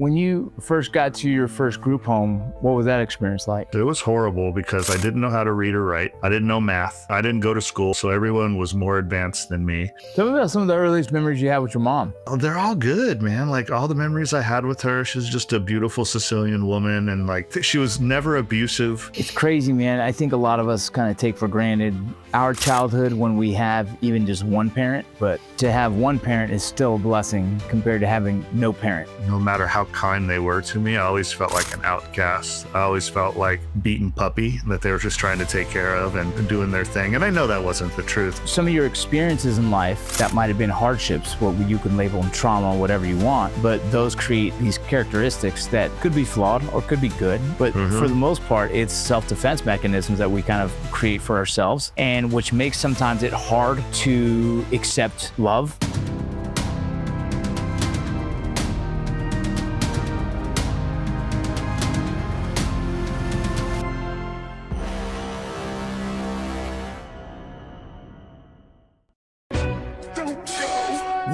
When you first got to your first group home, what was that experience like? It was horrible because I didn't know how to read or write. I didn't know math. I didn't go to school, so everyone was more advanced than me. Tell me about some of the earliest memories you had with your mom. Oh, they're all good, man. Like all the memories I had with her, she's just a beautiful Sicilian woman, and like she was never abusive. It's crazy, man. I think a lot of us kind of take for granted our childhood when we have even just one parent, but to have one parent is still a blessing compared to having no parent. No matter how kind they were to me, I always felt like an outcast. I always felt like beaten puppy that they were just trying to take care of and doing their thing. And I know that wasn't the truth. Some of your experiences in life that might have been hardships, what you can label them trauma, whatever you want, but those create these characteristics that could be flawed or could be good. But for the most part, it's self-defense mechanisms that we kind of create for ourselves, and which makes sometimes it hard to accept love.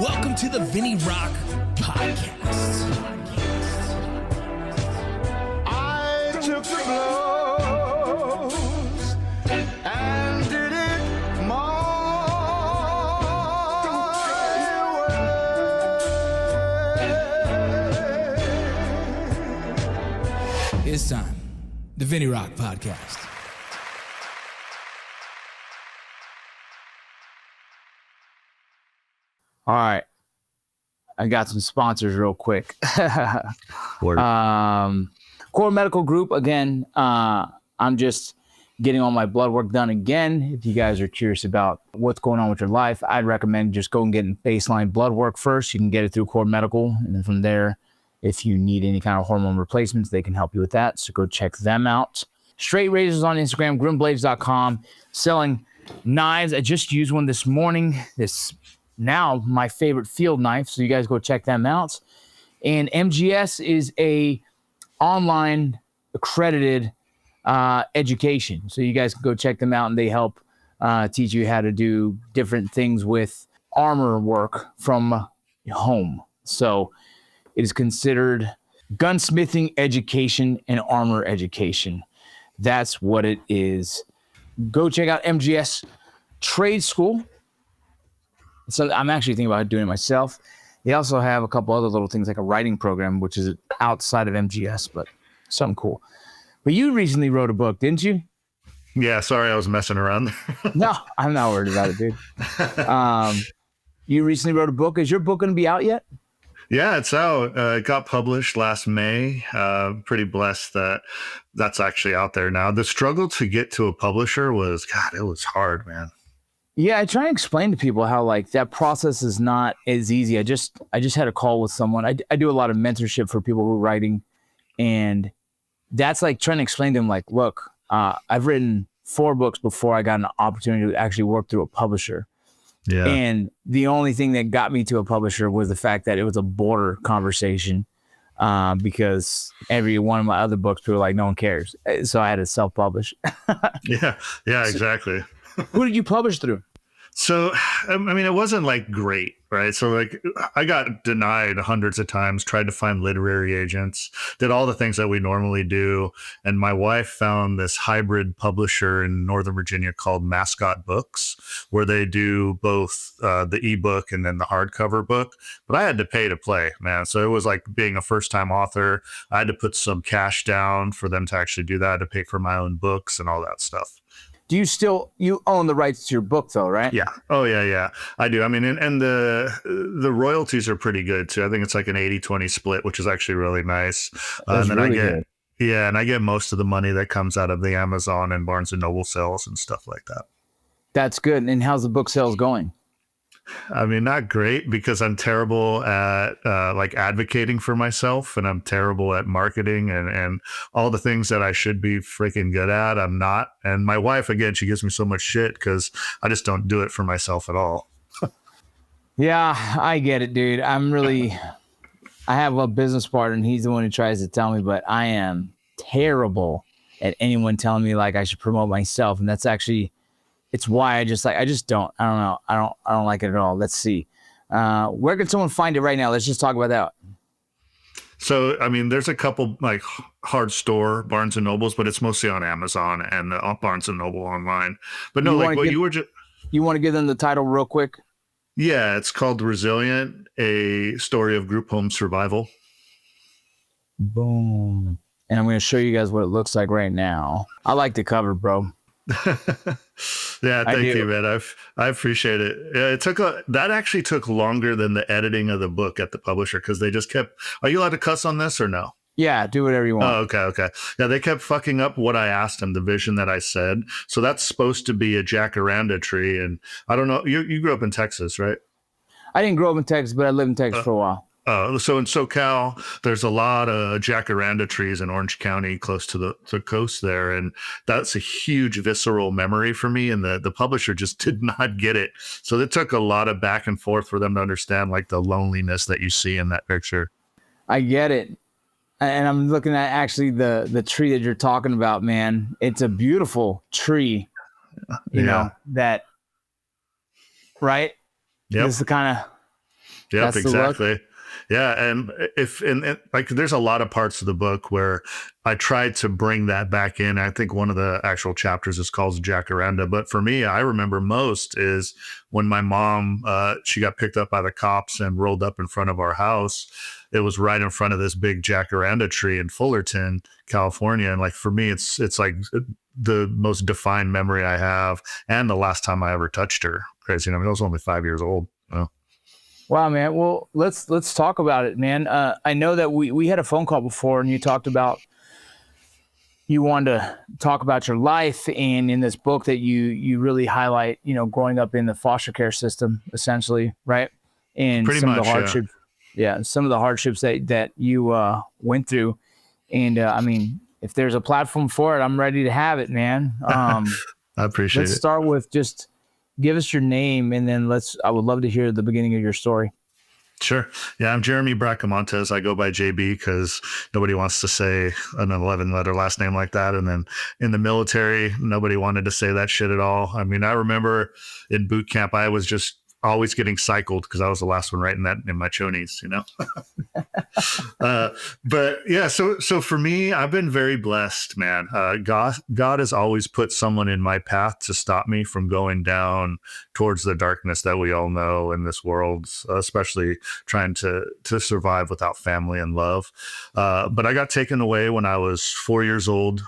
Welcome to the Vinny Roc Podcast. I took the blows and did it my way. It's time. The Vinny Roc Podcast. All right. I got some sponsors real quick. Word. Core Medical Group, again, I'm just getting all my blood work done again. If you guys are curious about what's going on with your life, I'd recommend just go and get baseline blood work first. You can get it through Core Medical. And then from there, if you need any kind of hormone replacements, they can help you with that. So go check them out. Straight Razors on Instagram, grimblades.com, selling knives. I just used one this morning. This now my favorite field knife, so you guys go check them out. And MGS is a online accredited education, so you guys can go check them out, and they help teach you how to do different things with armor work from home. So it is considered gunsmithing education and armor education. That's what it is. Go check out MGS Trade School. So I'm actually thinking about doing it myself. They also have a couple other little things like a writing program, which is outside of MGS, but something cool. But you recently wrote a book, didn't you? Yeah, sorry, I was messing around. No, I'm not worried about it, dude. You recently wrote a book. Is your book going to be out yet? Yeah, it's out. It got published last May. Pretty blessed that that's actually out there now. The struggle to get to a publisher was, God, it was hard, man. Yeah, I try and explain to people how like that process is not as easy. I just had a call with someone. I do a lot of mentorship for people who are writing, and that's like trying to explain to them like, look, I've written 4 books before I got an opportunity to actually work through a publisher. Yeah. And the only thing that got me to a publisher was the fact that it was a border conversation, because every one of my other books, people were like, no one cares. So I had to self-publish. Yeah, exactly. Who did you publish through? So, I mean, it wasn't like great, right? So like I got denied hundreds of times, tried to find literary agents, did all the things that we normally do. And my wife found this hybrid publisher in Northern Virginia called Mascot Books, where they do both the ebook and then the hardcover book. But I had to pay to play, man. So it was like being a first time author. I had to put some cash down for them to actually do that, to pay for my own books and all that stuff. Do you own the rights to your book though, right? Yeah. Oh yeah. I do. I mean, and the royalties are pretty good too. I think it's like an 80-20 split, which is actually really nice. And then really I get, good. yeah, and I get most of the money that comes out of the Amazon and Barnes and Noble sales and stuff like that. That's good. And how's the book sales going? I mean, not great because I'm terrible at like advocating for myself, and I'm terrible at marketing and all the things that I should be freaking good at. I'm not. And my wife, again, she gives me so much shit because I just don't do it for myself at all. Yeah, I get it, dude. I have a business partner and he's the one who tries to tell me, but I am terrible at anyone telling me like I should promote myself. And that's actually, it's why I just don't. I don't know. I don't like it at all. Let's see. Where can someone find it right now? Let's just talk about that. So, I mean, there's a couple like hard store Barnes and Nobles, but it's mostly on Amazon and Barnes and Noble online. But no, You like want to what give you were just, you want to give them the title real quick? yeah, it's called Resilient, a story of group home survival. Boom. And I'm going to show you guys what it looks like right now. I like the cover, bro. Yeah, thank you, man. I appreciate it. Yeah, that actually took longer than the editing of the book at the publisher because they just kept. Are you allowed to cuss on this or no? Yeah, do whatever you want. Oh, okay. Yeah, they kept fucking up what I asked them, the vision that I said. So that's supposed to be a jacaranda tree, and I don't know. You grew up in Texas, right? I didn't grow up in Texas, but I lived in Texas for a while. So in SoCal, there's a lot of jacaranda trees in Orange County, close to the coast there, and that's a huge visceral memory for me. And the publisher just did not get it, so it took a lot of back and forth for them to understand like the loneliness that you see in that picture. I get it, and I'm looking at actually the tree that you're talking about, man. It's a beautiful tree, you know that, right? Yep. This is the kind of Yep, exactly. Yeah, and like there's a lot of parts of the book where I tried to bring that back in. I think one of the actual chapters is called Jacaranda, but for me, I remember most is when my mom she got picked up by the cops and rolled up in front of our house. It was right in front of this big jacaranda tree in Fullerton, California, and like for me, it's like the most defined memory I have, and the last time I ever touched her. Crazy, I mean, I was only 5 years old. Wow, man. Well, let's talk about it, man. I know that we had a phone call before, and you talked about you wanted to talk about your life, and in this book that you really highlight, you know, growing up in the foster care system, essentially, right? And Pretty some much, of the hardships, some of the hardships that you went through, and I mean, if there's a platform for it, I'm ready to have it, man. I appreciate it. Let's start with just. Give us your name, and then I would love to hear the beginning of your story. Sure. Yeah, I'm Jeremy Bracamontes. I go by JB because nobody wants to say an 11-letter last name like that. And then in the military, nobody wanted to say that shit at all. I mean, I remember in boot camp, I was just always getting cycled because I was the last one writing that in my chonies, you know? But yeah, so for me, I've been very blessed, man. God has always put someone in my path to stop me from going down towards the darkness that we all know in this world, especially trying to survive without family and love. But I got taken away when I was 4 years old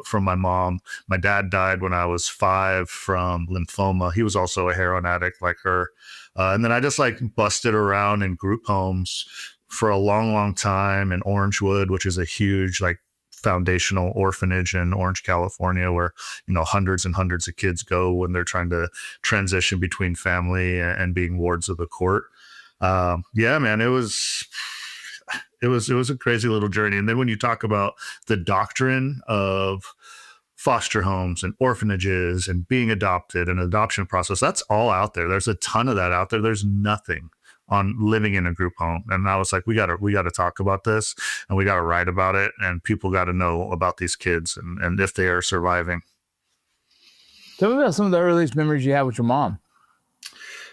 from my mom. My dad died when I was 5 from lymphoma. He was also a heroin addict like her. And then I just like busted around in group homes for a long, long time in Orangewood, which is a huge like foundational orphanage in Orange, California, where, you know, hundreds and hundreds of kids go when they're trying to transition between family and being wards of the court. Yeah, man, it was a crazy little journey. And then when you talk about the doctrine of foster homes and orphanages and being adopted and adoption process, that's all out there. There's a ton of that out there. There's nothing on living in a group home. And I was like, we gotta talk about this, and we gotta write about it, and people gotta know about these kids and if they are surviving. Tell me about some of the earliest memories you had with your mom.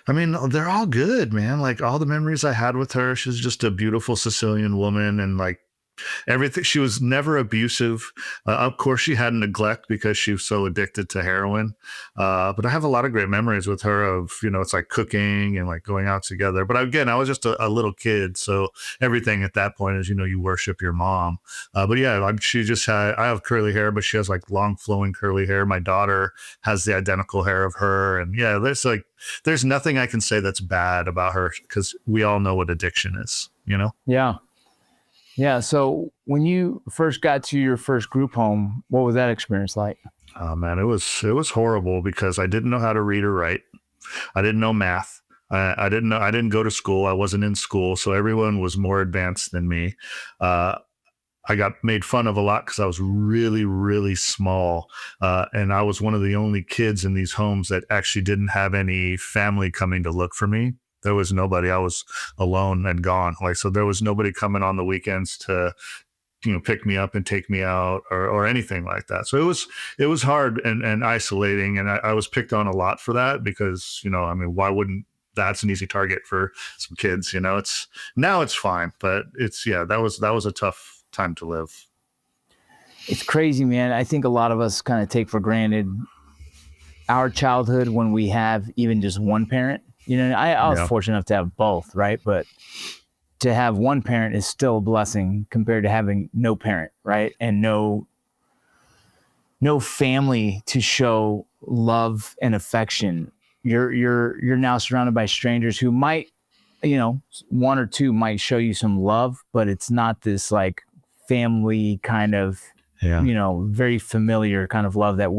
I mean, they're all good, man. Like all the memories I had with her, she was just a beautiful Sicilian woman, and like everything. She was never abusive. Of course, she had neglect because she was so addicted to heroin. But I have a lot of great memories with her of, you know, it's like cooking and like going out together. But again, I was just a little kid. So everything at that point is, you know, you worship your mom. But yeah, like I have curly hair, but she has like long flowing curly hair. My daughter has the identical hair of her. And yeah, there's nothing I can say that's bad about her because we all know what addiction is, you know? Yeah. Yeah. So when you first got to your first group home, what was that experience like? Oh man, it was horrible because I didn't know how to read or write. I didn't know math. I didn't go to school. I wasn't in school. So everyone was more advanced than me. I got made fun of a lot because I was really, really small. And I was one of the only kids in these homes that actually didn't have any family coming to look for me. There was nobody. I was alone and gone. Like, so there was nobody coming on the weekends to, you know, pick me up and take me out or anything like that. So it was hard and isolating. And I was picked on a lot for that because, you know, I mean, why wouldn't that's an easy target for some kids. It's fine, but that was a tough time to live. It's crazy, man. I think a lot of us kind of take for granted our childhood when we have even just one parent. I was fortunate enough to have both, right? But to have one parent is still a blessing compared to having no parent, right? And no family to show love and affection. You're now surrounded by strangers who might, one or two might show you some love, but it's not this like family kind of, very familiar kind of love that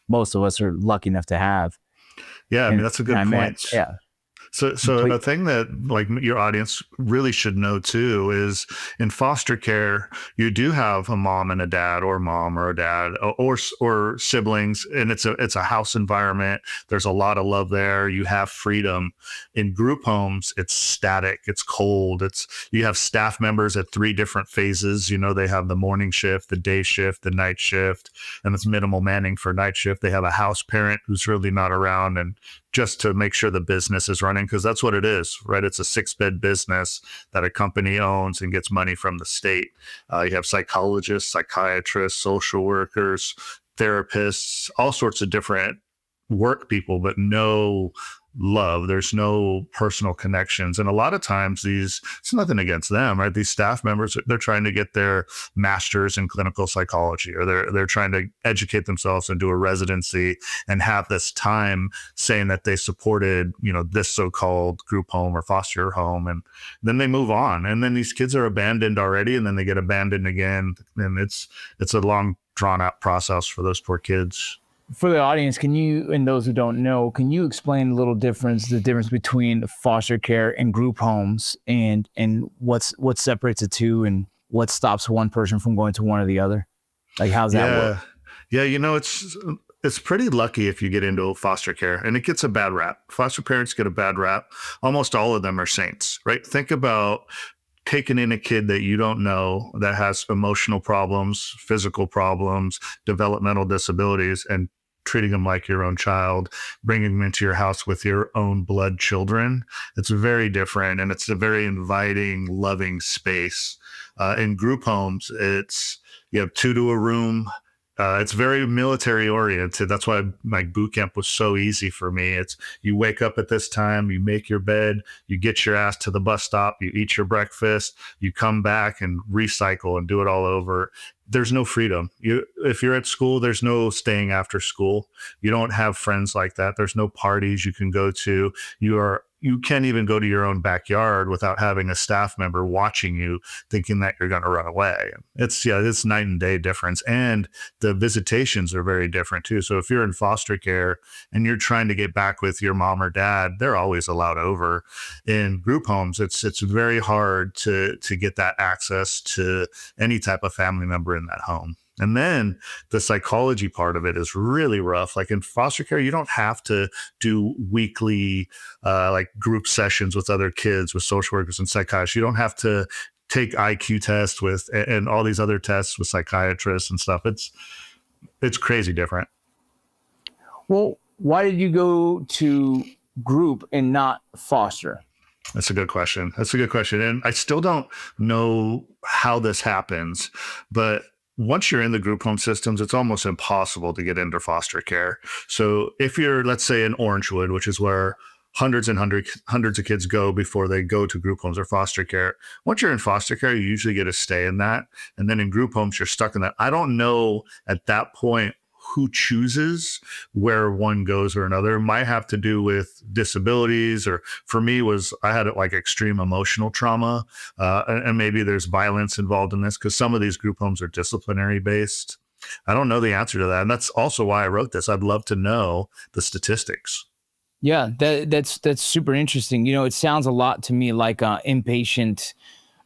most of us are lucky enough to have. Yeah, I mean, that's a good point. Yeah. So the thing that like your audience really should know too is in foster care, you do have a mom and a dad, or mom or a dad, or siblings, and it's a house environment. There's a lot of love there. You have freedom. In group homes, it's static. It's cold. You have staff members at 3 different phases. They have the morning shift, the day shift, the night shift, and it's minimal manning for night shift. They have a house parent who's really not around, and just to make sure the business is running, because that's what it is, right? It's a 6-bed business that a company owns and gets money from the state. You have psychologists, psychiatrists, social workers, therapists, all sorts of different work people, but no love. There's no personal connections. And a lot of times it's nothing against them, right? These staff members, they're trying to get their master's in clinical psychology, or they're trying to educate themselves and do a residency and have this time saying that they supported, this so-called group home or foster home. And then they move on. And then these kids are abandoned already, and then they get abandoned again. And it's a long drawn out process for those poor kids. For the audience, can you, and those who don't know, can you explain the difference between foster care and group homes, and what separates the two, and what stops one person from going to one or the other? Like, how's that work? Yeah, it's pretty lucky if you get into foster care, and it gets a bad rap. Foster parents get a bad rap. Almost all of them are saints, right? Think about taking in a kid that you don't know that has emotional problems, physical problems, developmental disabilities, and treating them like your own child, bringing them into your house with your own blood children. It's very different, and it's a very inviting, loving space. In group homes, you have 2 to a room. It's very military oriented. That's why my boot camp was so easy for me. It's you wake up at this time, you make your bed, you get your ass to the bus stop, you eat your breakfast, you come back and recycle and do it all over. There's no freedom. If you're at school, there's no staying after school. You don't have friends like that. There's no parties you can go to. You can't even go to your own backyard without having a staff member watching you, thinking that you're going to run away. It's night and day difference. And the visitations are very different too. So if you're in foster care and you're trying to get back with your mom or dad, they're always allowed over. In group homes, it's very hard to get that access to any type of family member in that home. And then the psychology part of it is really rough. Like in foster care, you don't have to do weekly like group sessions with other kids, with social workers and psychiatrists. You don't have to take IQ tests and all these other tests with psychiatrists and stuff. It's crazy different. Well, why did you go to group and not foster? That's a good question. And I still don't know how this happens, but once you're in the group home systems, it's almost impossible to get into foster care. So if you're, let's say, in Orangewood, which is where hundreds of kids go before they go to group homes or foster care. Once you're in foster care, you usually get a stay in that. And then in group homes, you're stuck in that. I don't know at that point who chooses where one goes or another. It might have to do with disabilities, or for me I had like extreme emotional trauma, and maybe there's violence involved in this because some of these group homes are disciplinary based. I don't know the answer to that. And that's also why I wrote this. I'd love to know the statistics. Yeah, that's super interesting. It sounds a lot to me like inpatient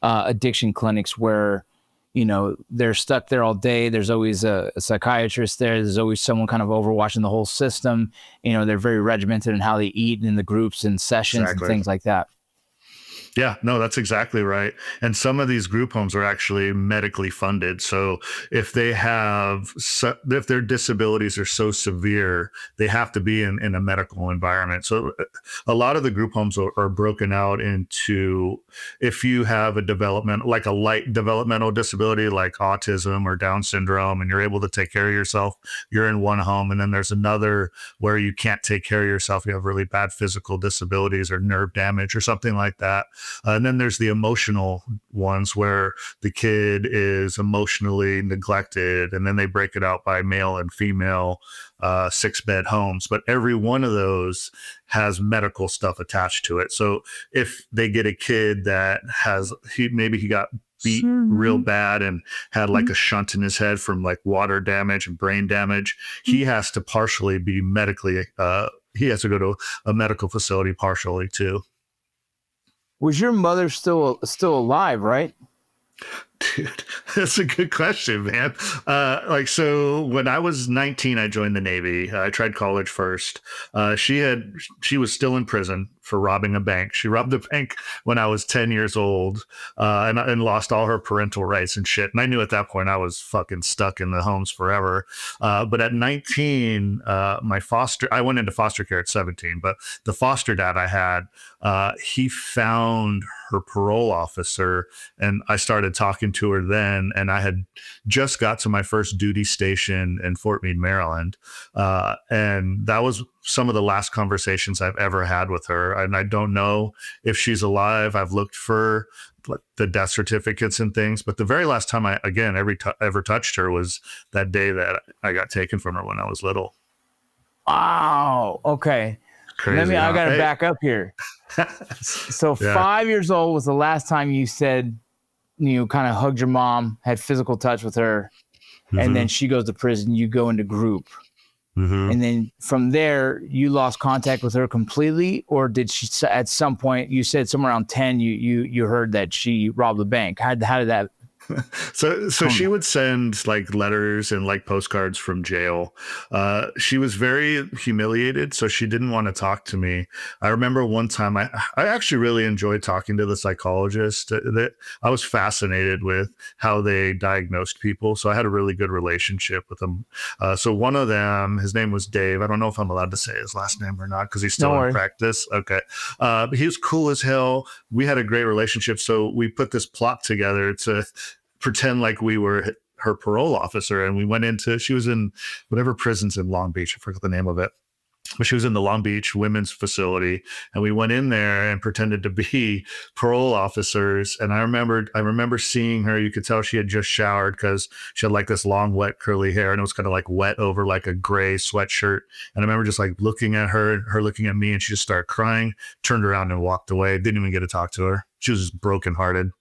addiction clinics where, they're stuck there all day. There's always a psychiatrist there. There's always someone kind of overwatching the whole system. They're very regimented in how they eat in the groups and sessions and things like that. Yeah, no, that's exactly right. And some of these group homes are actually medically funded. So if if their disabilities are so severe, they have to be in a medical environment. So a lot of the group homes are broken out into, if you have like a light developmental disability like autism or Down syndrome, and you're able to take care of yourself, you're in one home. And then there's another where you can't take care of yourself. You have really bad physical disabilities or nerve damage or something like that. And then there's the emotional ones where the kid is emotionally neglected, and then they break it out by male and female 6-bed homes. But every one of those has medical stuff attached to it. So if they get a kid that maybe he got beat real bad and had like a shunt in his head from like water damage and brain damage, he has to partially be medically, he has to go to a medical facility partially too. Was your mother still alive, right? Dude, that's a good question, man. So when I was 19, I joined the Navy. I tried college first. She was still in prison for robbing a bank. She robbed a bank when I was 10 years old, and lost all her parental rights and shit. And I knew at that point I was fucking stuck in the homes forever. But at 19, I went into foster care at 17, but the foster dad I had, he found her parole officer, and I started talking to her then, and I had just got to my first duty station in Fort Meade, Maryland. And that was some of the last conversations I've ever had with her. And I don't know if she's alive. I've looked for the death certificates and things, but the very last time I, again, ever touched her was that day that I got taken from her when I was little. Wow. Okay. Crazy. I got to back up here. So Yeah. 5 years old was the last time you said you kind of hugged your mom, had physical touch with her, and then she goes to prison, you go into group. And then from there, you lost contact with her completely, or did she at some point, you said somewhere around 10, you heard that she robbed the bank? How did that? So she would send like letters and like postcards from jail. She was very humiliated, so she didn't want to talk to me. I remember one time I actually really enjoyed talking to the psychologist. That I was fascinated with how they diagnosed people. So I had a really good relationship with them. So one of them, his name was Dave. I don't know if I'm allowed to say his last name or not because he's still in practice. Okay. But he was cool as hell. We had a great relationship. So we put this plot together to pretend like we were her parole officer. And we went she was in whatever prison's in Long Beach. I forgot the name of it. But she was in the Long Beach women's facility. And we went in there and pretended to be parole officers. And I remember seeing her. You could tell she had just showered because she had like this long, wet, curly hair. And it was kind of like wet over like a gray sweatshirt. And I remember just like looking at her looking at me, and she just started crying, turned around and walked away. Didn't even get to talk to her. She was just brokenhearted.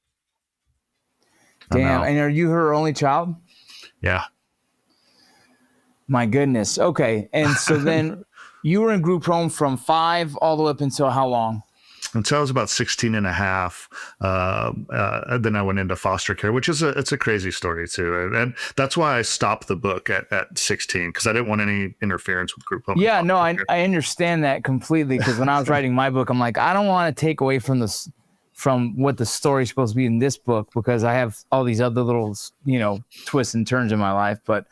Damn. And are you her only child? Yeah. My goodness. Okay. And so then you were in group home from 5 all the way up until how long? Until I was about 16 and a half. Then I went into foster care, which is it's a crazy story too. And that's why I stopped the book at 16, because I didn't want any interference with group home. Yeah, no, I understand that completely. Because when I was writing my book, I'm like, I don't want to take away from what the story's supposed to be in this book, because I have all these other little, twists and turns in my life. But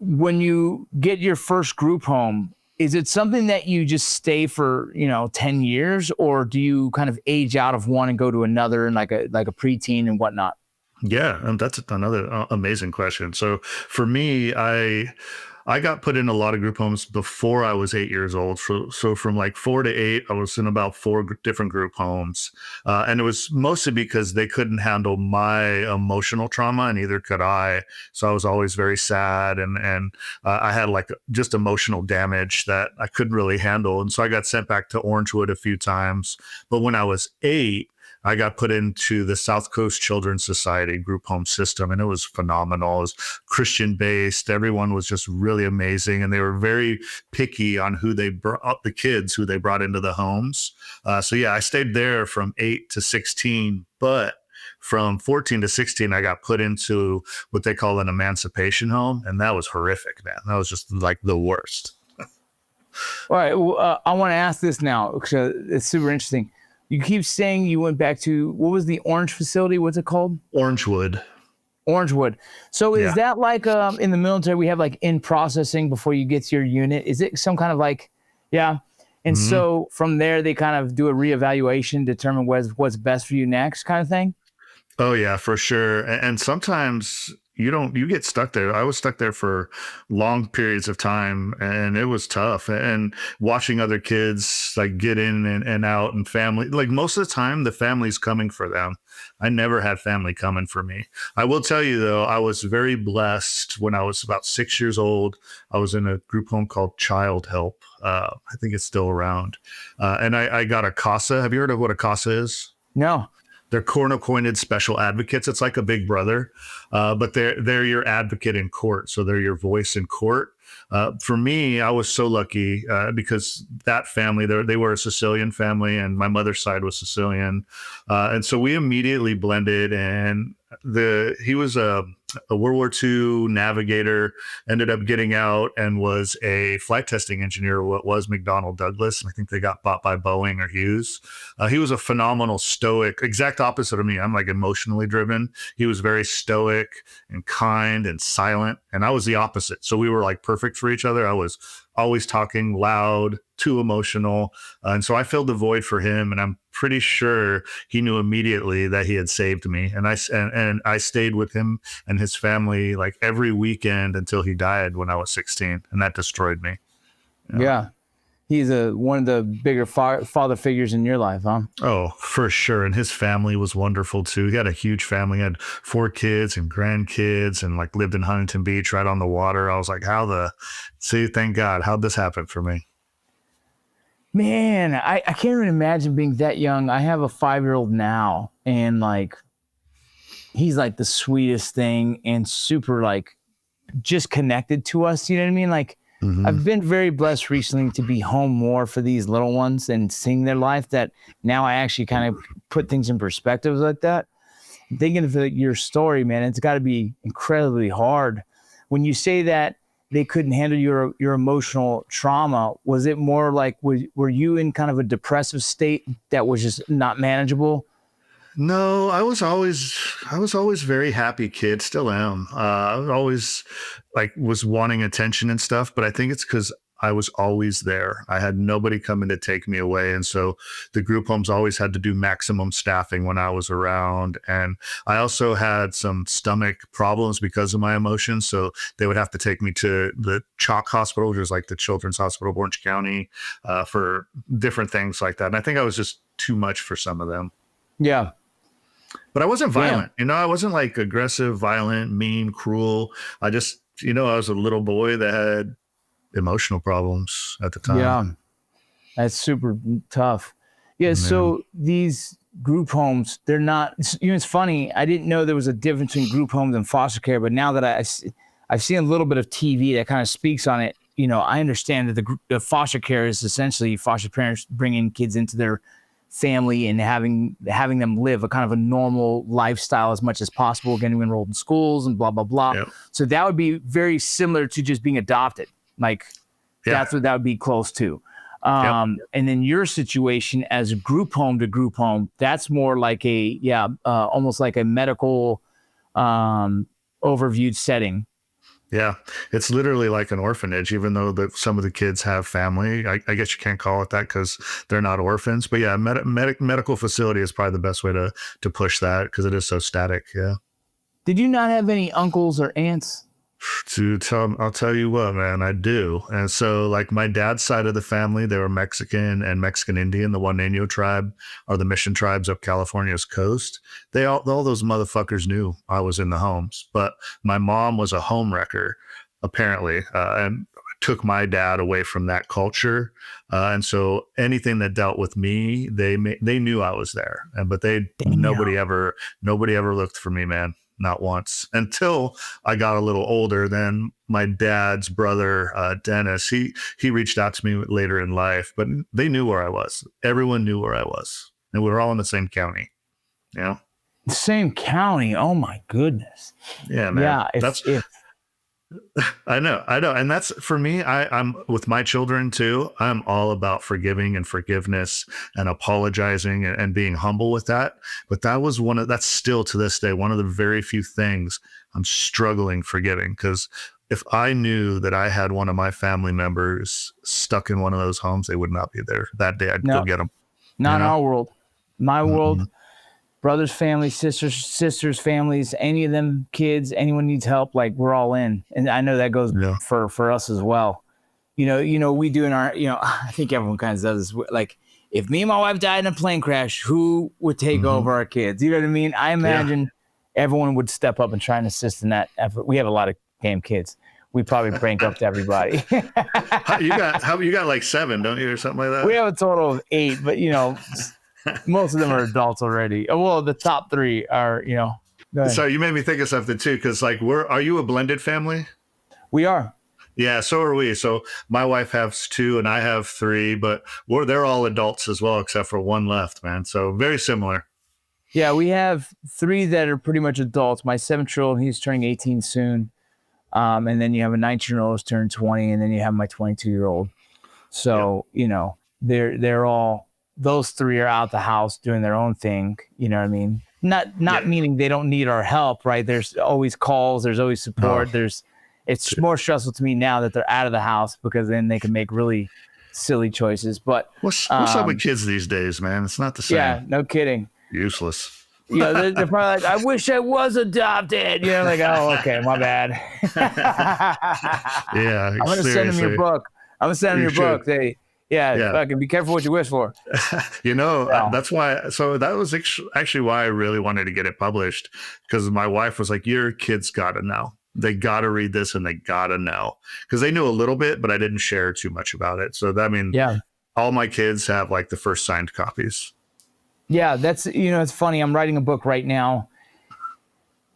when you get your first group home, is it something that you just stay for, 10 years, or do you kind of age out of one and go to another and like a preteen and whatnot? Yeah, and that's another amazing question. So for me, I got put in a lot of group homes before I was 8 years old. So from like 4 to 8, I was in about 4 different group homes. And it was mostly because they couldn't handle my emotional trauma, and neither could I. So I was always very sad. And I had like just emotional damage that I couldn't really handle. And so I got sent back to Orangewood a few times. But when I was 8, I got put into the South Coast Children's Society group home system, and it was phenomenal. It was Christian based. Everyone was just really amazing, and they were very picky on who they brought, the kids who they brought into the homes. So yeah, I stayed there from 8 to 16, but from 14 to 16, I got put into what they call an emancipation home, and that was horrific, man. That was just like the worst. All right. Well, I want to ask this now, because it's super interesting. You keep saying you went back to, what was the orange facility? What's it called? Orangewood. Orangewood. So is Yeah. that like in the military, we have like in processing before you get to your unit? Is it some kind of like, yeah. And so from there, they kind of do a reevaluation, determine what's best for you next kind of thing? Oh yeah, for sure. And sometimes you get stuck there. I was stuck there for long periods of time, and it was tough. And watching other kids like get in and out, and family, like most of the time the family's coming for them. I never had family coming for me. I will tell you though, I was very blessed when I was about 6 years old. I was in a group home called Child Help. I think it's still around. And I got a CASA. Have you heard of what a CASA is? No. They're court-appointed special advocates. It's like a big brother, but they're your advocate in court. So they're your voice in court. For me, I was so lucky because that family, they were a Sicilian family, and my mother's side was Sicilian, and so we immediately blended. And he was a World War II navigator, ended up getting out and was a flight testing engineer. What was McDonnell Douglas, and I think they got bought by Boeing or Hughes. He was a phenomenal stoic, exact opposite of me. I'm like emotionally driven. He was very stoic and kind and silent, and I was the opposite. So we were like perfect for each other. I was always talking loud, too emotional. And so I filled the void for him. And I'm pretty sure he knew immediately that he had saved me. And I stayed with him and his family like every weekend until he died when I was 16. And that destroyed me. You know? Yeah. He's one of the bigger father figures in your life, huh? Oh, for sure. And his family was wonderful too. He had a huge family. He had 4 kids and grandkids, and like lived in Huntington Beach right on the water. I was like, thank God, how'd this happen for me? Man, I can't even imagine being that young. I have a 5-year-old now, and like, he's like the sweetest thing and super like just connected to us. You know what I mean? Like, I've been very blessed recently to be home more for these little ones and seeing their life, that now I actually kind of put things in perspective like that. Thinking of your story, man, it's got to be incredibly hard. When you say that they couldn't handle your emotional trauma, was it more like, were you in kind of a depressive state that was just not manageable? No, I was always very happy kid, still am. I was always was wanting attention and stuff, but I think it's because I was always there. I had nobody coming to take me away. And so the group homes always had to do maximum staffing when I was around. And I also had some stomach problems because of my emotions. So they would have to take me to the Chalk Hospital, which is like the Children's Hospital of Orange County, for different things like that. And I think I was just too much for some of them. Yeah. But I wasn't violent. Yeah. I wasn't like aggressive, violent, mean, cruel. I just, I was a little boy that had emotional problems at the time. Yeah, that's super tough. Yeah, so these group homes, they're not, it's funny, I didn't know there was a difference between group homes and foster care, but now that I've seen a little bit of TV that kind of speaks on it, I understand that the foster care is essentially foster parents bringing kids into their family and having them live a kind of a normal lifestyle as much as possible, getting enrolled in schools and blah, blah, blah. Yep. So that would be very similar to just being adopted. Like, that's what that would be close to. And then your situation as group home to group home, that's more like almost like a medical overviewed setting. Yeah, it's literally like an orphanage, even though some of the kids have family. I guess you can't call it that because they're not orphans. But yeah, medical facility is probably the best way to push that because it is so static. Yeah. Did you not have any uncles or aunts? I'll tell you what, man, I do. And so like my dad's side of the family, they were Mexican and Mexican Indian. The Juaneño tribe are the mission tribes up California's coast. All those motherfuckers knew I was in the homes, but my mom was a home wrecker apparently, and took my dad away from that culture. And so anything that dealt with me, they knew I was there. But nobody ever looked for me, man. Not once, until I got a little older. Then my dad's brother, Dennis, he reached out to me later in life, but they knew where I was. Everyone knew where I was, and we were all in the same county. Same county. Oh my goodness. Yeah, man. Yeah. I know. And that's for me, I'm with my children too. I'm all about forgiving and forgiveness and apologizing and being humble with that. But that's still to this day, one of the very few things I'm struggling forgiving. Because if I knew that I had one of my family members stuck in one of those homes, they would not be there that day. I'd No, go get them. not in know? our world. My world, Mm-mm. brothers, families, sisters, families, any of them kids, anyone needs help, like we're all in. And I know that goes Yeah. for us as well. We do in our, I think everyone kind of does this. Like, if me and my wife died in a plane crash, who would take over our kids? You know what I mean? I imagine everyone would step up and try and assist in that effort. We have a lot of damn kids. We probably bankrupt everybody. You got like 7, don't you, or something like that? We have a total of 8, but most of them are adults already. Well, the top 3 are, go ahead. So you made me think of something too, because like are you a blended family? We are. Yeah, so are we. So my wife has 2 and I have 3, but they're all adults as well, except for one left, man. So very similar. Yeah, we have 3 that are pretty much adults. My 7-year-old, he's turning 18 soon. And then you have a 19-year-old who's turned 20, and then you have my 22-year-old. So, they're all, those 3 are out the house doing their own thing. You know what I mean? Not meaning they don't need our help, right? There's always calls, there's always support. It's more stressful to me now that they're out of the house, because then they can make really silly choices. But what's up with kids these days, man? It's not the same. Yeah, no kidding. Useless. They're probably like, I wish I was adopted. Like, oh, okay, my bad. Yeah, I'm gonna send them your book. Hey, fucking be careful what you wish for. That's why. So that was actually why I really wanted to get it published, because my wife was like, "Your kids gotta know. They gotta read this, and they gotta know." Because they knew a little bit, but I didn't share too much about it. So all my kids have like the first signed copies. Yeah, that's, it's funny. I'm writing a book right now,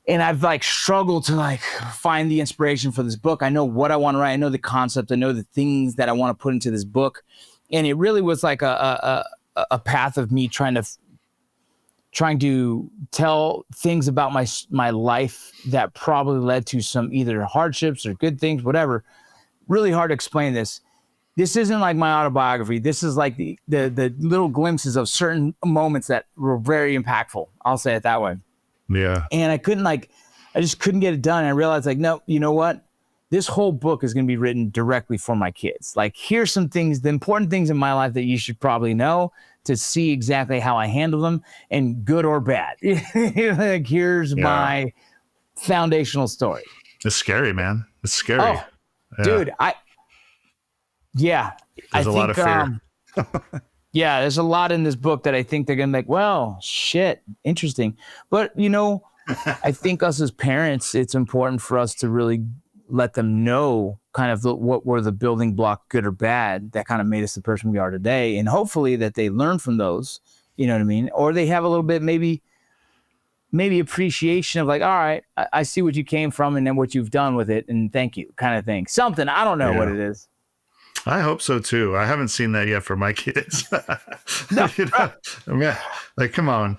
and I've like struggled to like find the inspiration for this book. I know what I want to write. I know the concept. I know the things that I want to put into this book. And it really was like a path of me trying to tell things about my life that probably led to some either hardships or good things, whatever. Really hard to explain this. This isn't like my autobiography. This is like the little glimpses of certain moments that were very impactful. I'll say it that way. Yeah. And I just couldn't get it done. I realized like, no, you know what? This whole book is going to be written directly for my kids. Like, here's some things, the important things in my life that you should probably know to see exactly how I handle them, and good or bad. Like, here's my foundational story. It's scary, man. It's scary. Oh, dude, There's a lot of fear. There's a lot in this book that I think they're going to be like, well, shit, interesting. But, I think us as parents, it's important for us to really let them know kind of what were the building block, good or bad, that kind of made us the person we are today. And hopefully that they learn from those, you know what I mean? Or they have a little bit, maybe appreciation of like, all right, I see what you came from and then what you've done with it, and thank you, kind of thing. Something, I don't know what it is. I hope so too. I haven't seen that yet for my kids. No. Like, come on.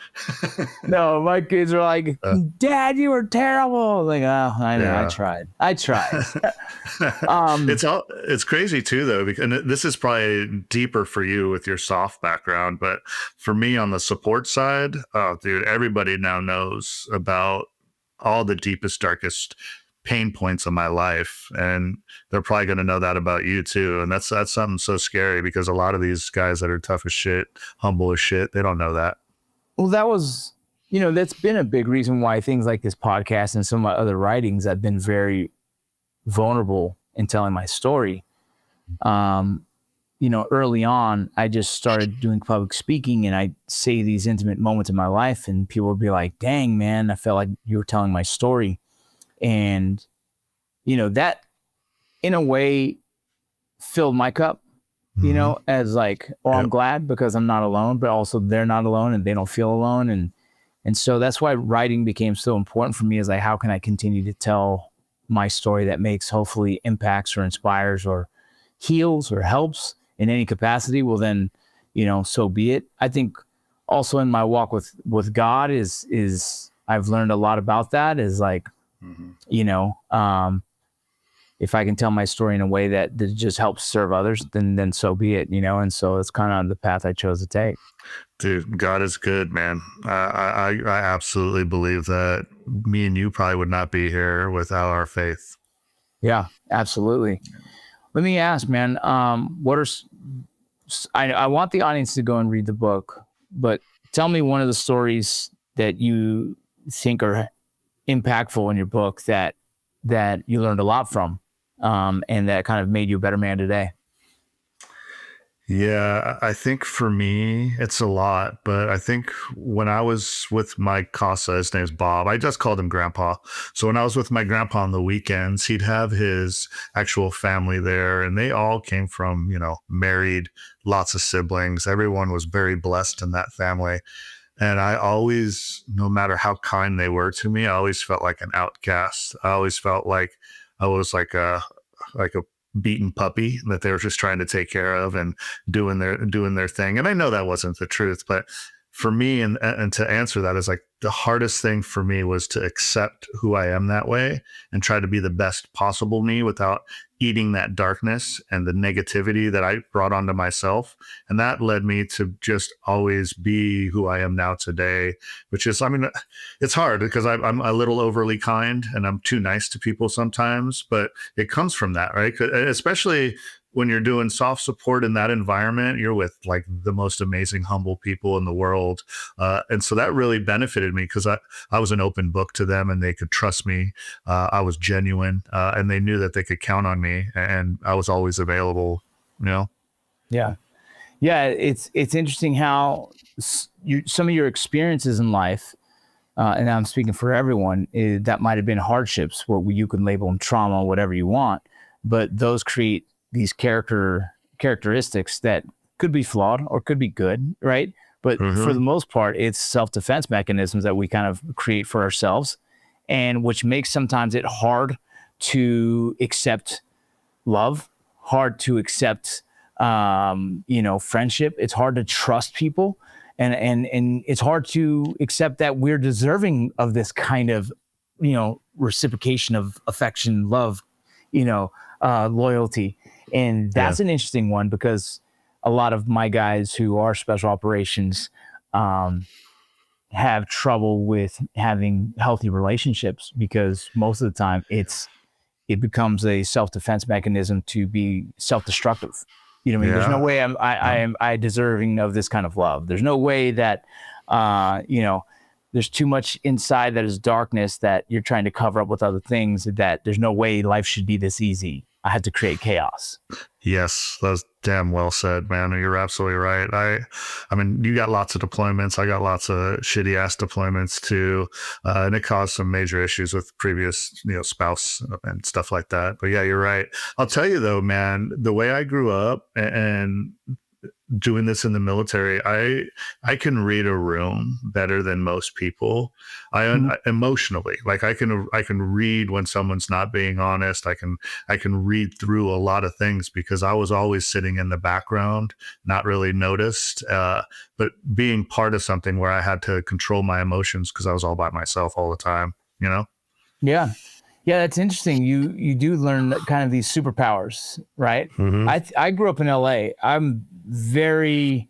No, my kids are like, Dad, you were terrible. Like, oh, I know, I tried. It's crazy too, though, because, and this is probably deeper for you with your soft background, but for me on the support side, oh, dude, everybody now knows about all the deepest, darkest pain points of my life, and they're probably going to know that about you too. And that's something so scary, because a lot of these guys that are tough as shit, humble as shit, they don't know that. Well, that was, that's been a big reason why things like this podcast and some of my other writings, I've been very vulnerable in telling my story. Early on, I just started doing public speaking, and I say these intimate moments in my life, and people would be like, dang, man, I felt like you were telling my story. And, that in a way filled my cup, as like, I'm glad because I'm not alone, but also they're not alone and they don't feel alone. And so that's why writing became so important for me, is like, how can I continue to tell my story that makes, hopefully impacts or inspires or heals or helps in any capacity? Well, then, so be it. I think also in my walk with God is I've learned a lot about that, is like, if I can tell my story in a way that just helps serve others, then so be it, And so it's kind of the path I chose to take. Dude, God is good, man. I absolutely believe that me and you probably would not be here without our faith. Yeah, absolutely. Let me ask, man, I want the audience to go and read the book, but tell me one of the stories that you think are impactful in your book that you learned a lot from, and that kind of made you a better man today. Yeah, I think for me, it's a lot, but I think when I was with my Casa, his name's Bob, I just called him Grandpa. So when I was with my grandpa on the weekends, he'd have his actual family there, and they all came from, married, lots of siblings. Everyone was very blessed in that family. And I always, no matter how kind they were to me, I always felt like an outcast. I always felt like I was like a beaten puppy that they were just trying to take care of and doing their thing. And I know that wasn't the truth, but for me, and to answer that is like the hardest thing for me was to accept who I am that way and try to be the best possible me without eating that darkness and the negativity that I brought onto myself. And that led me to just always be who I am now today, which is, it's hard because I'm a little overly kind and I'm too nice to people sometimes, but it comes from that, right? Especially when you're doing soft support in that environment, you're with like the most amazing, humble people in the world. And so that really benefited me because I was an open book to them and they could trust me. I was genuine and they knew that they could count on me and I was always available, Yeah. Yeah. It's interesting how some of your experiences in life, and I'm speaking for everyone, that might've been hardships, what you could label them trauma, whatever you want, but those create these characteristics that could be flawed or could be good, right? But for the most part, it's self-defense mechanisms that we kind of create for ourselves, and which makes sometimes it hard to accept love, hard to accept, friendship. It's hard to trust people, and it's hard to accept that we're deserving of this kind of, reciprocation of affection, love, loyalty. And that's an interesting one because a lot of my guys who are special operations have trouble with having healthy relationships because most of the time it becomes a self-defense mechanism to be self-destructive. You know what I mean? There's no way I'm deserving of this kind of love. There's no way that, there's too much inside that is darkness that you're trying to cover up with other things, that there's no way life should be this easy. I had to create chaos. Yes, that's damn well said, man. You're absolutely right. I mean, you got lots of deployments. I got lots of shitty ass deployments too. And it caused some major issues with previous, spouse and stuff like that. But yeah, you're right. I'll tell you though, man, the way I grew up and doing this in the military, I can read a room better than most people. Emotionally, like I can read when someone's not being honest. I can read through a lot of things because I was always sitting in the background, not really noticed, but being part of something where I had to control my emotions because I was all by myself all the time. Yeah. Yeah, that's interesting. You do learn kind of these superpowers, right? I grew up in LA. I'm very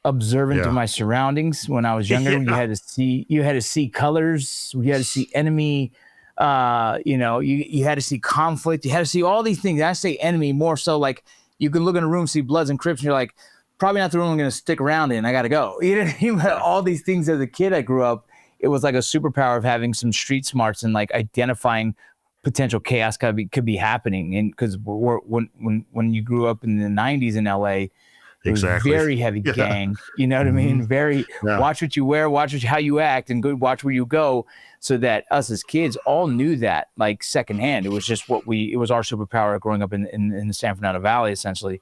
observant of my surroundings. When I was younger, you had to see colors. You had to see enemy. You had to see conflict. You had to see all these things. I say enemy more so like you can look in a room, see Bloods and Crips, and you're like, probably not the room I'm going to stick around in. I got to go. You know what I mean? But all these things as a kid, I grew up. It was like a superpower of having some street smarts and like identifying potential chaos could be happening. And because when you grew up in the 90s in LA, it was very heavy gang. You know what I mean? Very watch what you wear, how you act, and watch where you go. So that us as kids all knew that like secondhand. It was just it was our superpower growing up in the San Fernando Valley, essentially.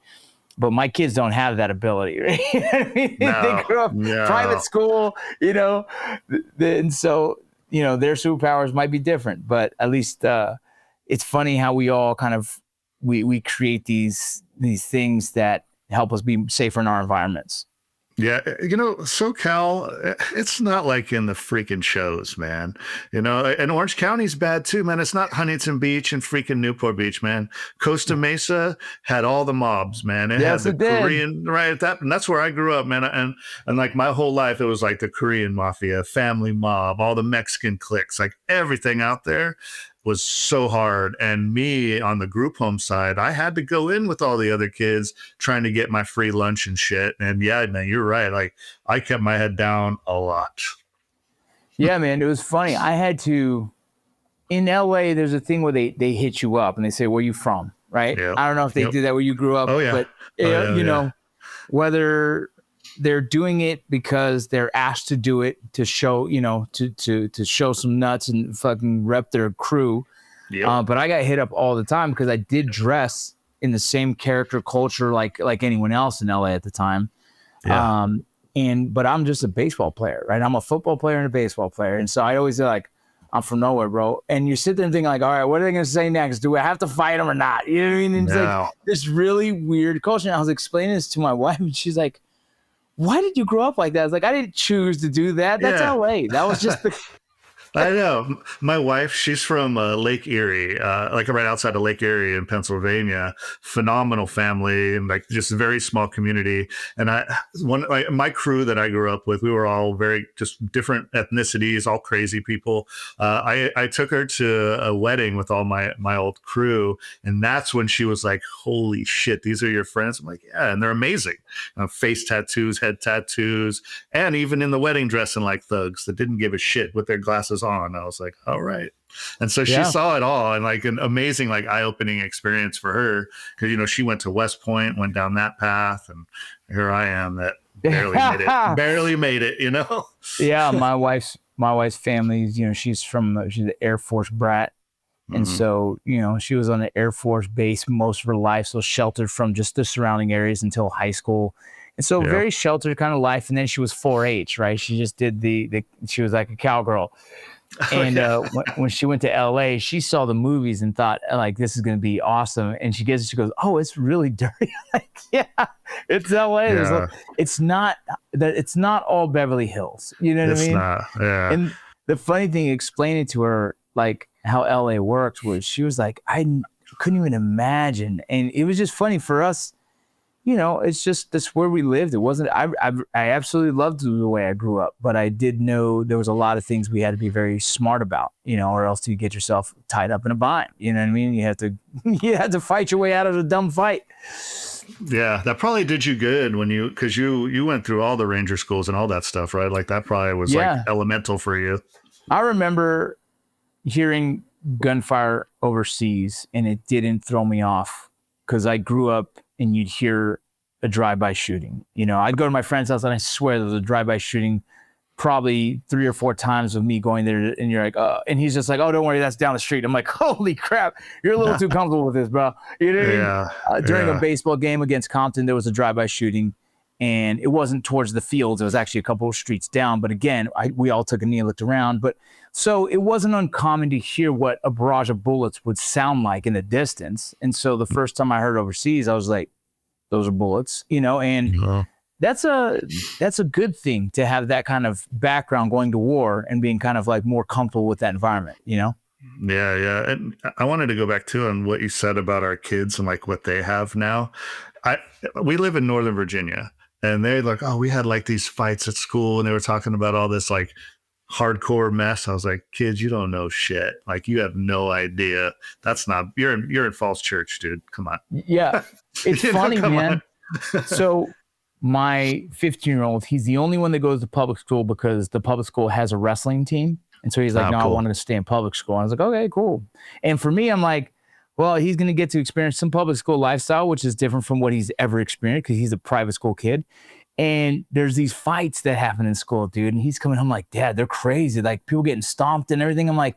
But my kids don't have that ability, right? You know what I mean? They grew up private school, and so their superpowers might be different, but at least it's funny how we all kind of we create these things that help us be safer in our environments. Yeah, SoCal, it's not like in the freaking shows, man. And Orange County's bad too, man. It's not Huntington Beach and freaking Newport Beach, man. Costa Mesa had all the mobs, man. It Yes, had the it did. Korean, right? And that's where I grew up, man. And like my whole life, it was like the Korean mafia, family mob, all the Mexican cliques, like everything out there was so hard. And me on the group home side, I had to go in with all the other kids trying to get my free lunch and shit. And yeah, man, you're right. Like I kept my head down a lot. Yeah, man, it was funny. I had to, in LA, there's a thing where they hit you up and they say, where you from? Right? Yep. I don't know if they do that where you grew up, Oh, yeah. but Oh, yeah, know, whether they're doing it because they're asked to do it to show, to show some nuts and fucking rep their crew. Yep. But I got hit up all the time because I did dress in the same character culture like anyone else in LA at the time. Yeah. But I'm just a baseball player, right? I'm a football player and a baseball player. And so I always like, I'm from nowhere, bro. And you sit there and think like, all right, what are they going to say next? Do I have to fight them or not? You know what I mean? And it's like this really weird culture. And I was explaining this to my wife and she's like, why did you grow up like that? I was like, I didn't choose to do that. That's LA. That was just the... I know. My wife, she's from Lake Erie, like right outside of Lake Erie in Pennsylvania. Phenomenal family and like just a very small community. And my crew that I grew up with, we were all very just different ethnicities, all crazy people. I took her to a wedding with all my old crew, and that's when she was like, "Holy shit, these are your friends!" I'm like, "Yeah," and they're amazing. Face tattoos, head tattoos, and even in the wedding dressing like thugs that didn't give a shit with their glasses on. I was like, all right. And so she saw it all, and like an amazing, like eye-opening experience for her. Cause she went to West Point, went down that path, and here I am that barely made it, Yeah. My wife's family, she's an Air Force brat. And so, she was on an Air Force base most of her life. So sheltered from just the surrounding areas until high school. And so very sheltered kind of life. And then she was 4-H, right? She just did she was like a cowgirl. And when she went to LA, she saw the movies and thought like, this is going to be awesome. And she goes, oh, it's really dirty. Like, yeah, it's LA. Yeah. It's not all Beverly Hills. You know what I mean? It's not. Yeah. And the funny thing, explaining to her like how LA works was she was like, I couldn't even imagine. And it was just funny for us. It's just that's where we lived. It wasn't. I absolutely loved the way I grew up, but I did know there was a lot of things we had to be very smart about, or else you get yourself tied up in a bind. You know what I mean? You had to fight your way out of a dumb fight. Yeah, that probably did you good because you went through all the Ranger schools and all that stuff, right? Like that probably was like elemental for you. I remember hearing gunfire overseas, and it didn't throw me off because I grew up. And you'd hear a drive-by shooting. I'd go to my friend's house and I swear there was a drive-by shooting probably 3 or 4 times of me going there. And you're like, oh, and he's just like, oh, don't worry, that's down the street. I'm like, holy crap, you're a little too comfortable with this, bro. You know what I mean? During a baseball game against Compton, there was a drive-by shooting, and it wasn't towards the fields. It was actually a couple of streets down. But again, we all took a knee and looked around. But so it wasn't uncommon to hear what a barrage of bullets would sound like in the distance. And so the first time I heard overseas, I was like, those are bullets, and that's a good thing to have that kind of background going to war and being kind of like more comfortable with that environment, Yeah. And I wanted to go back too on what you said about our kids and like what they have now. We live in Northern Virginia, and they're like, oh, we had like these fights at school, and they were talking about all this like hardcore mess. I was like, kids, you don't know shit. Like you have no idea. That's not, you're in false church, dude. Come on. Yeah. It's funny, man. So my 15-year-old, he's the only one that goes to public school because the public school has a wrestling team. And so he's like, no, cool. I wanted to stay in public school. And I was like, okay, cool. And for me, I'm like, well, he's going to get to experience some public school lifestyle, which is different from what he's ever experienced because he's a private school kid. And there's these fights that happen in school, dude. And he's coming home like, Dad, they're crazy. Like people getting stomped and everything. I'm like,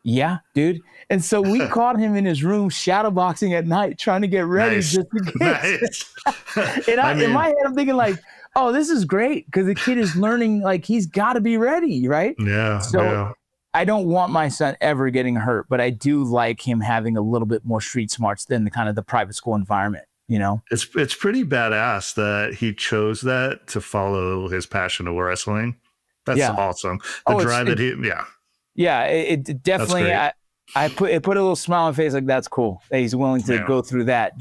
yeah, dude. And so we caught him in his room shadowboxing at night, trying to get ready. Nice. Just to get And in my head, I'm thinking like, oh, this is great because the kid is learning like he's got to be ready, right? Yeah. So I don't want my son ever getting hurt, but I do like him having a little bit more street smarts than the kind of the private school environment. you know? It's pretty badass that he chose that to follow his passion of wrestling. That's awesome. The drive that it definitely, it put a little smile on my face. Like, that's cool that he's willing to go through that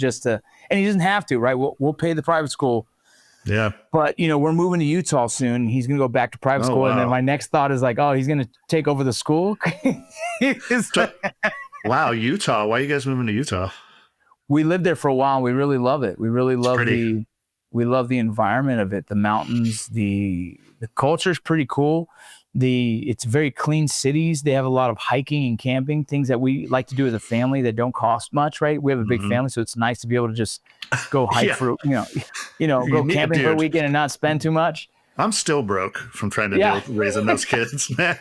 and he doesn't have to, right? We'll pay the private school. Yeah. But, we're moving to Utah soon. He's going to go back to private school. Wow. And then my next thought is like, oh, he's going to take over the school. Wow. Utah. Why are you guys moving to Utah? We lived there for a while. We really love it. We really love we love the environment of it. The mountains, the culture is pretty cool. It's very clean cities. They have a lot of hiking and camping, things that we like to do as a family that don't cost much, right? We have a big family, so it's nice to be able to just go hike for, go camping for a weekend and not spend too much. I'm still broke from trying to deal with raising those kids, man.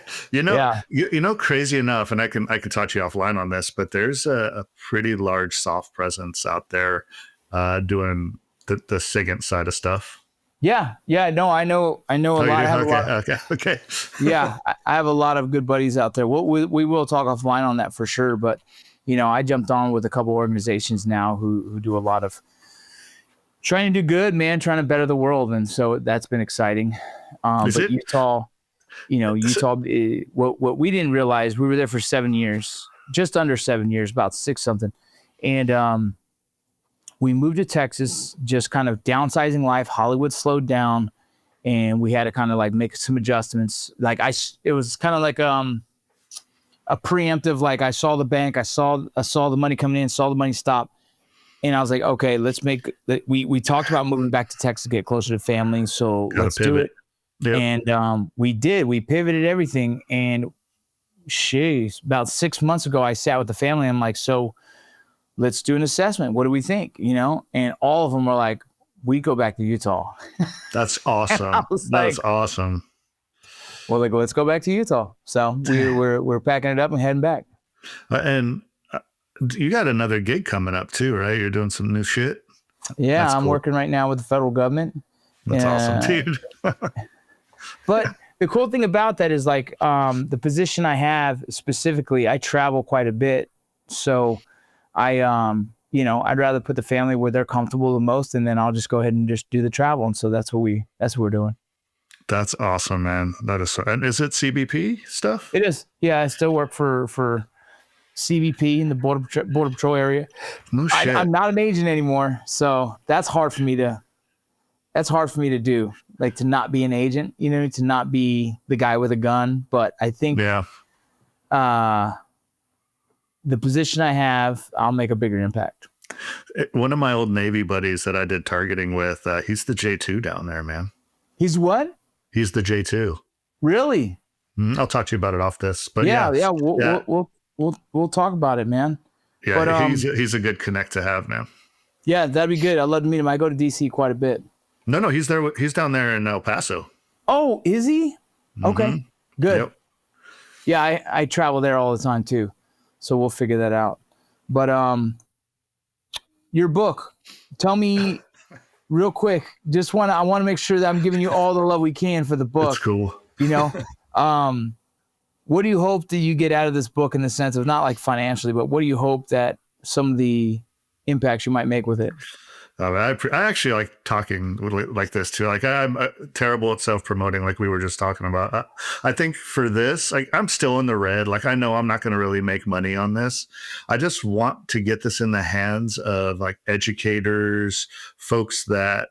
Crazy enough, and I can talk to you offline on this, but there's a pretty large soft presence out there doing the SIGINT side of stuff. Yeah. No, I know a lot. I have okay. Yeah. I have a lot of good buddies out there. We will talk offline on that for sure. But, I jumped on with a couple organizations now who do a lot of trying to do good, man, trying to better the world. And so that's been exciting. Utah, what we didn't realize, we were there for 7 years, just under 7 years, about 6 something. And, we moved to Texas, just kind of downsizing life. Hollywood slowed down, and we had to kind of like make some adjustments. Like it was kind of like a preemptive. Like, I saw the bank, I saw the money coming in, saw the money stop, and I was like, okay, let's make. We talked about moving back to Texas to get closer to family, so let's do it. Yep. And we did. We pivoted everything, and about 6 months ago, I sat with the family. I'm like, so let's do an assessment. What do we think? And all of them were like, we go back to Utah. That's awesome. That's awesome. Well, they go, let's go back to Utah. So we're packing it up and heading back. And you got another gig coming up too, right? You're doing some new shit. Yeah, I'm working right now with the federal government. That's awesome, dude. But the cool thing about that is like the position I have specifically, I travel quite a bit. So I'd rather put the family where they're comfortable the most, and then I'll just go ahead and just do the travel. And so that's what we're doing. That's awesome, man. That is so. And is it CBP stuff? It is. Yeah, I still work for CBP in the Border Patrol area. No shit. I'm not an agent anymore, so that's hard for me to do. Like, to not be an agent, to not be the guy with a gun. But I think the position I have, I'll make a bigger impact. One of my old Navy buddies that I did targeting with, he's the J2 down there, man. He's what? He's the J2. Really? I'll talk to you about it off this. But we'll talk about it, man. Yeah, but, he's a good connect to have, man. Yeah, that'd be good. I'd love to meet him. I go to DC quite a bit. No, he's there. He's down there in El Paso. Oh, is he? Mm-hmm. Okay, good. Yep. Yeah, I travel there all the time too. So we'll figure that out. But your book, tell me real quick. I want to make sure that I'm giving you all the love we can for the book. That's cool. What do you hope that you get out of this book in the sense of not like financially, but what do you hope that some of the impacts you might make with it? I actually like talking like this too. Like, I'm terrible at self-promoting, like we were just talking about. I think for this, like, I'm still in the red. Like, I know I'm not going to really make money on this. I just want to get this in the hands of like educators, folks that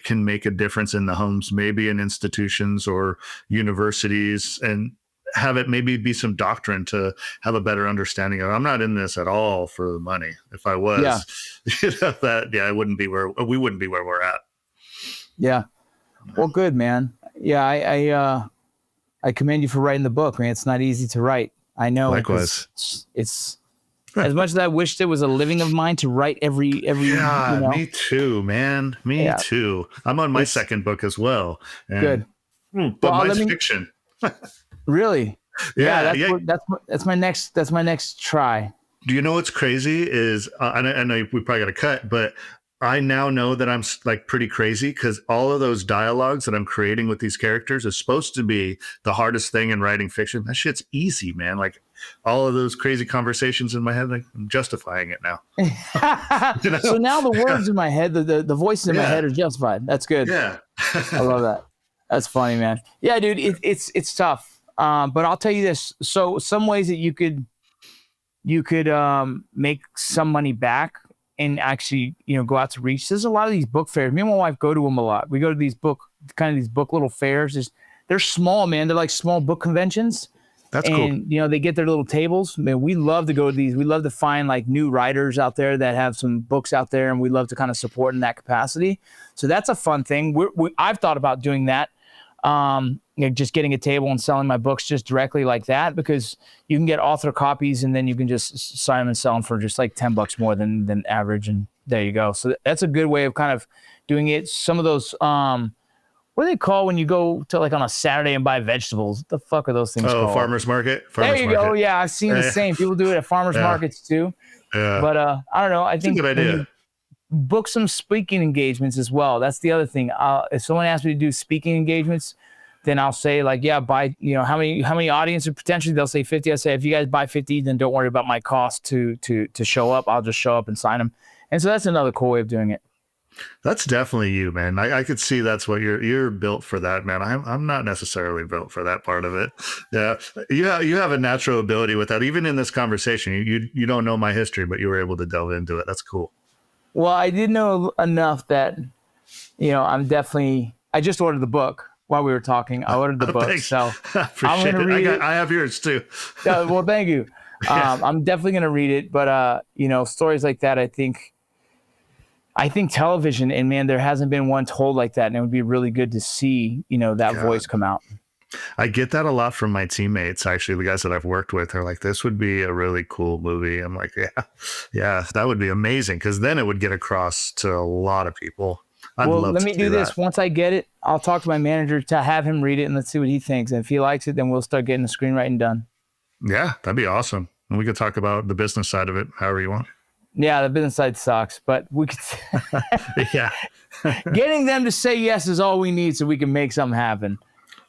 can make a difference in the homes, maybe in institutions or universities, and have it maybe be some doctrine to have a better understanding of. I'm not in this at all for the money. If I was, we wouldn't be where we're at. Yeah. Well, good, man. Yeah. I commend you for writing the book, man. It's not easy to write. I know. Likewise. It's as much as I wished it was a living of mine to write every. Yeah, me too, man. Me too. I'm on my second book as well. Good. But mine's fiction. Really? Yeah. That's my next try. Do you know what's crazy is, I know we probably got to cut, but I now know that I'm like pretty crazy because all of those dialogues that I'm creating with these characters is supposed to be the hardest thing in writing fiction. That shit's easy, man. Like all of those crazy conversations in my head, like I'm justifying it now. You know? So now the words in my head, the voices in my head are justified. That's good. Yeah. I love that. That's funny, man. Yeah, dude, it's tough. But I'll tell you this. So some ways that you could make some money back and actually, go out to reach. There's a lot of these book fairs. Me and my wife go to them a lot. We go to these book little fairs. They're small, man. They're like small book conventions. That's cool. And, they get their little tables. Man, we love to go to these. We love to find like new writers out there that have some books out there, and we love to kind of support in that capacity. So that's a fun thing. I've thought about doing that. Just getting a table and selling my books just directly like that, because you can get author copies and then you can just sign them and sell them for just like $10 more than average. And there you go. So that's a good way of kind of doing it. Some of those, what do they call when you go to like on a Saturday and buy vegetables? What the fuck are those things called? Farmer's market. There you go. Yeah. I've seen the same. People do it at farmers markets too. Yeah. But I don't know. I think it's a good idea. Book some speaking engagements as well. That's the other thing. If someone asks me to do speaking engagements, then I'll say like, yeah, buy, how many audience, or potentially they'll say 50. I say, if you guys buy 50, then don't worry about my cost to show up. I'll just show up and sign them. And so that's another cool way of doing it. That's definitely you, man. I could see that's what you're built for that, man. I'm not necessarily built for that part of it. Yeah. You have a natural ability with that. Even in this conversation, you don't know my history, but you were able to delve into it. That's cool. Well, I did know enough that, I just ordered the book while we were talking. I ordered the book. Thanks. So I appreciate I'm going to read it. I have yours too. Well, thank you. I'm definitely going to read it. But, stories like that, I think television, and man, there hasn't been one told like that. And it would be really good to see, that voice come out. I get that a lot from my teammates, actually, the guys that I've worked with. They're like, this would be a really cool movie. I'm like, yeah, that would be amazing, because then it would get across to a lot of people. Let me do this. Once I get it, I'll talk to my manager to have him read it, and let's see what he thinks. And if he likes it, then we'll start getting the screenwriting done. Yeah, that'd be awesome. And we could talk about the business side of it, however you want. Yeah, the business side sucks, but we could. Yeah. Getting them to say yes is all we need so we can make something happen.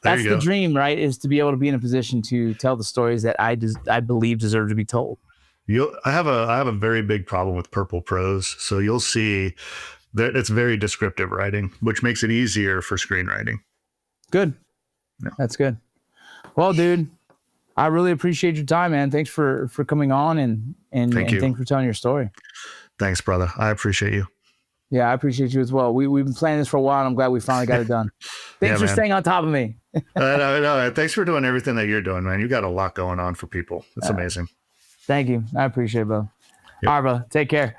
That's the dream, right? Is to be able to be in a position to tell the stories that I believe deserve to be told. I have a very big problem with purple prose. So you'll see that it's very descriptive writing, which makes it easier for screenwriting. Good. Yeah. That's good. Well, dude, I really appreciate your time, man. Thanks for coming on and thanks for telling your story. Thanks, brother. I appreciate you. Yeah, I appreciate you as well. We've been planning this for a while, and I'm glad we finally got it done. Thanks for staying on top of me. No, thanks for doing everything that you're doing, man. You got a lot going on for people. It's amazing. Thank you. I appreciate it, bro. Yep. All right, bro. Take care.